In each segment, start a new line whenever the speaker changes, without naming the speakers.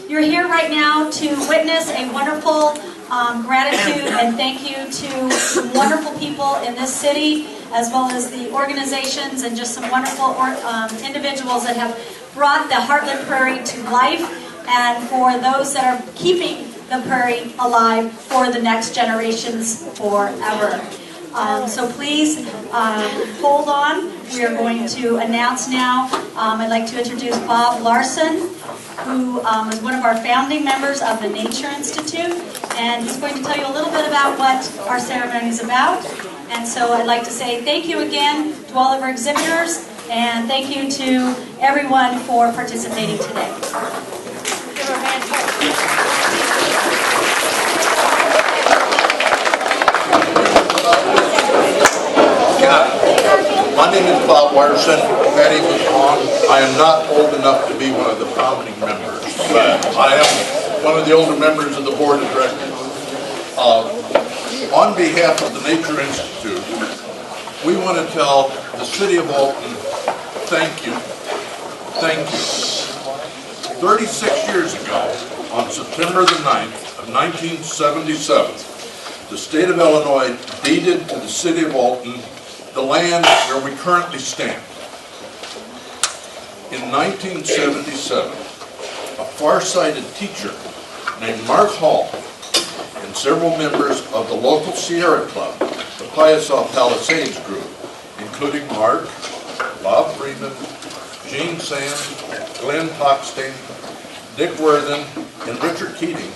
You're here right now to witness a wonderful gratitude and thank you to some wonderful people in this city, as well as the organizations and just some wonderful individuals that have brought the Heartland Prairie to life, and for those that are keeping the prairie alive for the next generations forever. So please hold on. We are going to announce now. I'd like to introduce Bob Larson, who is one of our founding members of the Nature Institute, and he's going to tell you a little bit about what our ceremony is about. And so I'd like to say thank you again to all of our exhibitors, and thank you to everyone for participating today. Give her a hand.
My name is Bob Larson. Patty was wrong. I am not old enough to be one of the founding members, but I am one of the older members of the board of directors. On behalf of the Nature Institute, we want to tell the City of Alton, thank you. Thank you. 36 years ago, on September the 9th of 1977, the state of Illinois deeded to the City of Alton the land where we currently stand. In 1977, a far-sighted teacher named Mark Hall and several members of the local Sierra Club, the Piasaw Palisades group, including Mark, Bob Freeman, Gene Sands, Glenn Poxting, Dick Worthen, and Richard Keating,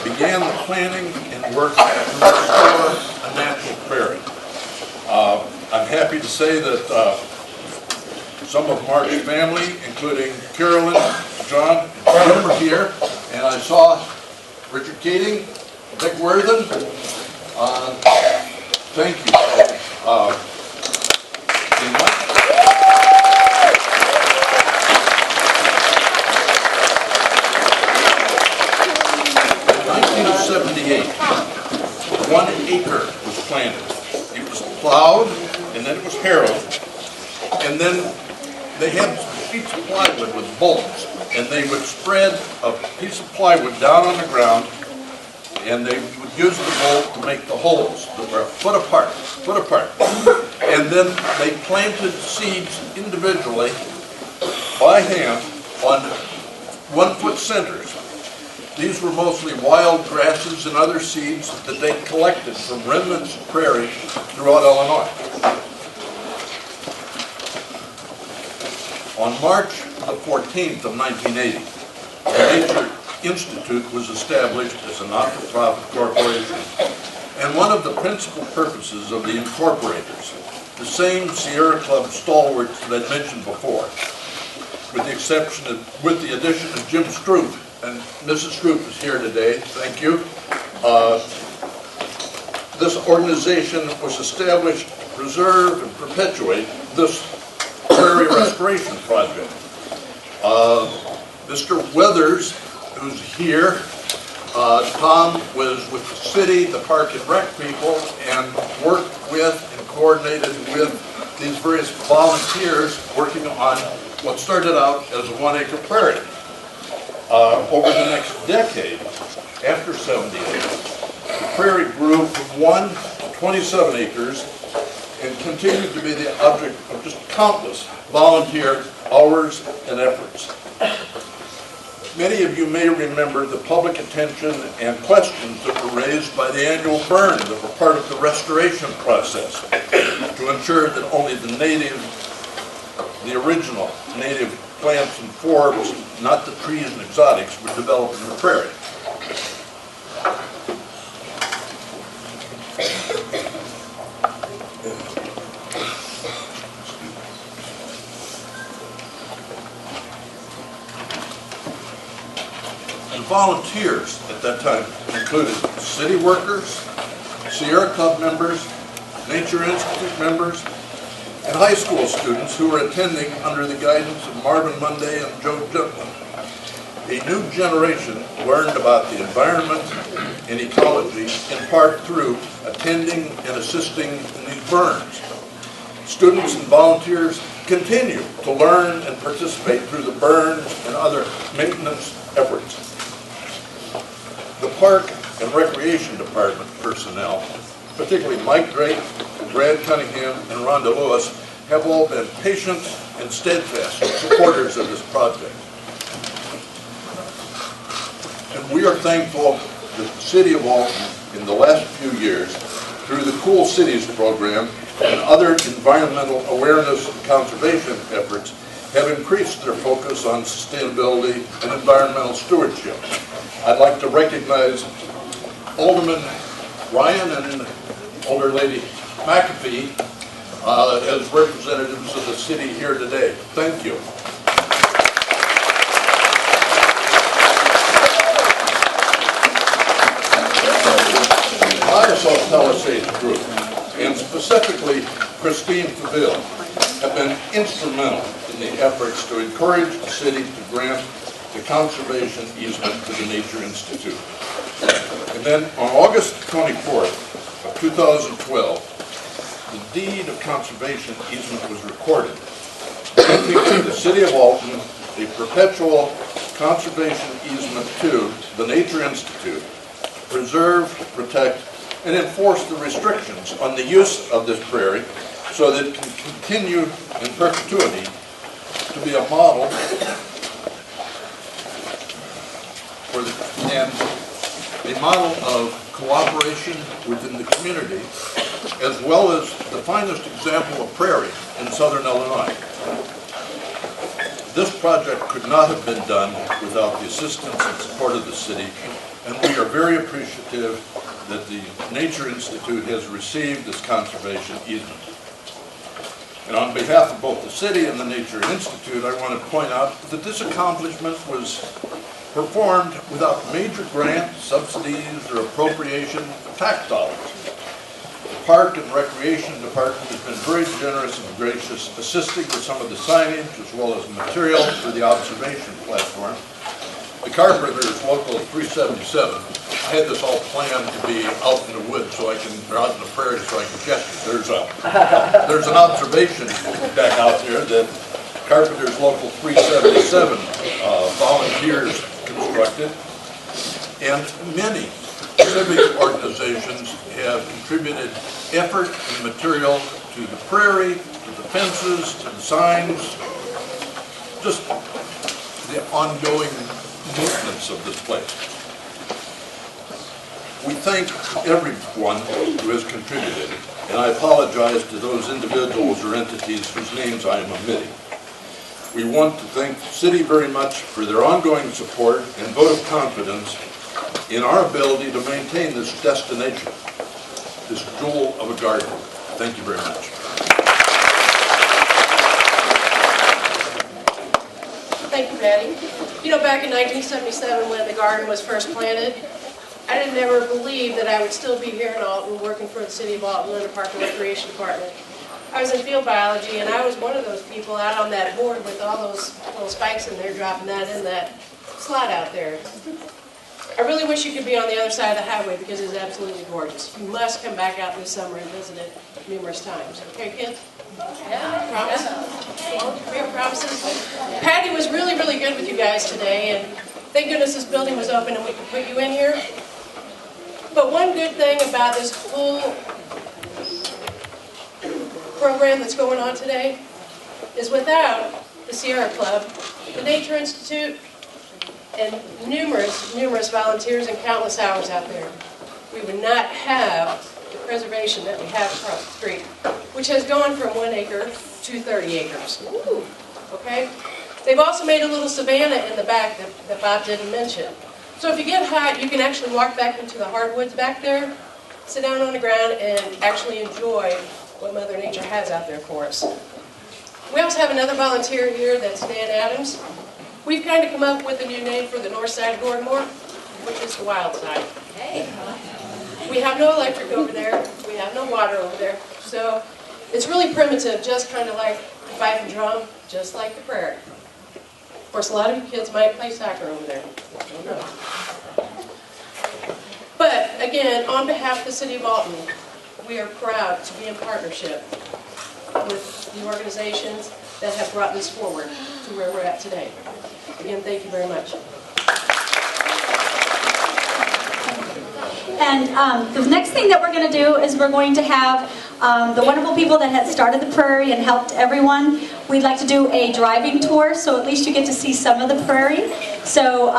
began the planning and work to restore a natural prairie. I'm happy to say that some of Mark's family, including Carolyn, John, and Jim, are here, and I saw Richard Keating, Dick Worthen. Thank you. In 1978, 1 acre was planted. It was plowed, and then it was harrowed, and then they had sheets of plywood with bolts, and they would spread a piece of plywood down on the ground, and they would use the bolt to make the holes that were a foot apart, and then they planted seeds individually by hand on 1 foot centers. These were mostly wild grasses and other seeds that they collected from remnants of prairie throughout Illinois. On March the 14th of 1980, the Nature Institute was established as a not-for-profit corporation, and one of the principal purposes of the incorporators, the same Sierra Club stalwarts that I mentioned before, with the addition of Jim Stroop. And Mrs. Stroop is here today, thank you. This organization was established to preserve and perpetuate this prairie restoration project. Mr. Weathers, who's here, Tom was with the city, the Park and Rec people, and worked with and coordinated with these various volunteers working on what started out as a 1 acre prairie. Over the next decade, after 78, the prairie grew from 1 to 27 acres and continued to be the object of just countless volunteer hours and efforts. Many of you may remember the public attention and questions that were raised by the annual burn that were part of the restoration process to ensure that only the original native plants and forbs, not the trees and exotics, were developed in the prairie. The volunteers at that time included city workers, Sierra Club members, Nature Institute members, and high school students who were attending under the guidance of Marvin Monday and Joe Joplin. A new generation learned about the environment and ecology in part through attending and assisting in these burns. Students and volunteers continue to learn and participate through the burn and other maintenance efforts. The Park and Recreation Department personnel, particularly Mike Drake, Brad Cunningham, and Rhonda Lewis, have all been patient and steadfast supporters of this project. And we are thankful that the City of Alton, in the last few years, through the Cool Cities program and other environmental awareness and conservation efforts, have increased their focus on sustainability and environmental stewardship. I'd like to recognize Alderman Ryan and Older Lady McAfee as representatives of the city here today. Thank you. ISO Palisades Group, and specifically Christine Faville, have been instrumental in the efforts to encourage the city to grant the conservation easement to the Nature Institute. And then on August 24th of 2012, the deed of conservation easement was recorded, granting the City of Alton a perpetual conservation easement to the Nature Institute to preserve, protect, and enforce the restrictions on the use of this prairie so that it can continue in perpetuity to be a model for of cooperation within the community, as well as the finest example of prairie in southern Illinois. This project could not have been done without the assistance and support of the city, and we are very appreciative that the Nature Institute has received this conservation easement. And on behalf of both the city and the Nature Institute, I want to point out that this accomplishment was performed without major grants, subsidies, or appropriation of tax dollars. The Park and Recreation Department has been very generous and gracious, assisting with some of the signage as well as material for the observation platform. The Carpenters Local 377, I had this all planned to be out in the woods or out in the prairie so I can catch it. There's an observation deck out there that Carpenters Local 377 volunteers constructed, and many civic organizations have contributed effort and material to the prairie, to the fences, to the signs, just the ongoing maintenance of this place. We thank everyone who has contributed, and I apologize to those individuals or entities whose names I am omitting. We want to thank the city very much for their ongoing support and vote of confidence in our ability to maintain this destination, this jewel of a garden. Thank you very much.
Thank you, Patty. You know, back in 1977 when the garden was first planted, I didn't ever believe that I would still be here in Alton working for the City of Alton in the Park and Recreation Department. I was in field biology, and I was one of those people out on that board with all those little spikes in there, dropping that in that slot out there. I really wish you could be on the other side of the highway because it's absolutely gorgeous. You must come back out this summer and visit it numerous times. Okay, kids? Yeah. Promise? We have promises? Patty was really, really good with you guys today, and thank goodness this building was open and we could put you in here. But one good thing about this whole program that's going on today is without the Sierra Club, the Nature Institute, and numerous volunteers and countless hours out there, we would not have the preservation that we have across the street, which has gone from 1 acre to 30 acres. Ooh. Okay? They've also made a little savanna in the back that Bob didn't mention. So if you get hot, you can actually walk back into the hardwoods back there, sit down on the ground, and actually enjoy what Mother Nature has out there for us. We also have another volunteer here, that's Dan Adams. We've kind of come up with a new name for the north side of Gordonmore, which is the wild side. Hey. We have no electric over there, we have no water over there, so it's really primitive, just kind of like the fife and drum, just like the prairie. Of course, a lot of you kids might play soccer over there. I don't know. But again, on behalf of the City of Alton, we are proud to be in partnership with the organizations that have brought this forward to where we're at today. Again, thank you very much.
And the next thing that we're going to do is we're going to have the wonderful people that had started the prairie and helped everyone. We'd like to do a driving tour, so at least you get to see some of the prairie. So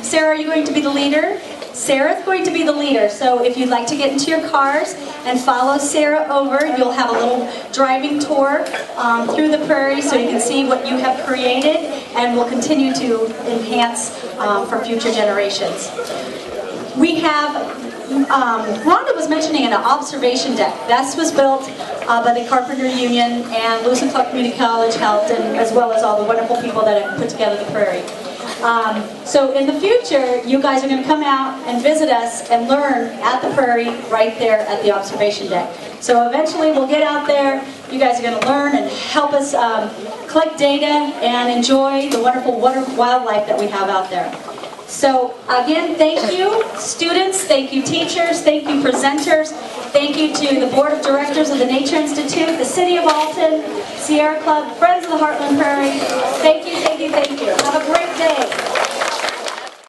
Sarah, are you going to be the leader? Sarah's going to be the leader, so if you'd like to get into your cars and follow Sarah over, you'll have a little driving tour through the prairie so you can see what you have created, and will continue to enhance for future generations. We have, Rhonda was mentioning an observation deck. This was built by the Carpenter Union, and Lewis and Clark Community College helped, and as well as all the wonderful people that have put together the prairie. So in the future, you guys are going to come out and visit us and learn at the prairie right there at the observation deck. So eventually we'll get out there, you guys are going to learn and help us collect data and enjoy the wonderful wildlife that we have out there. So again, thank you students, thank you teachers, thank you presenters, thank you to the Board of Directors of the Nature Institute, the City of Alton, Sierra Club, Friends of the Heartland Prairie, thank you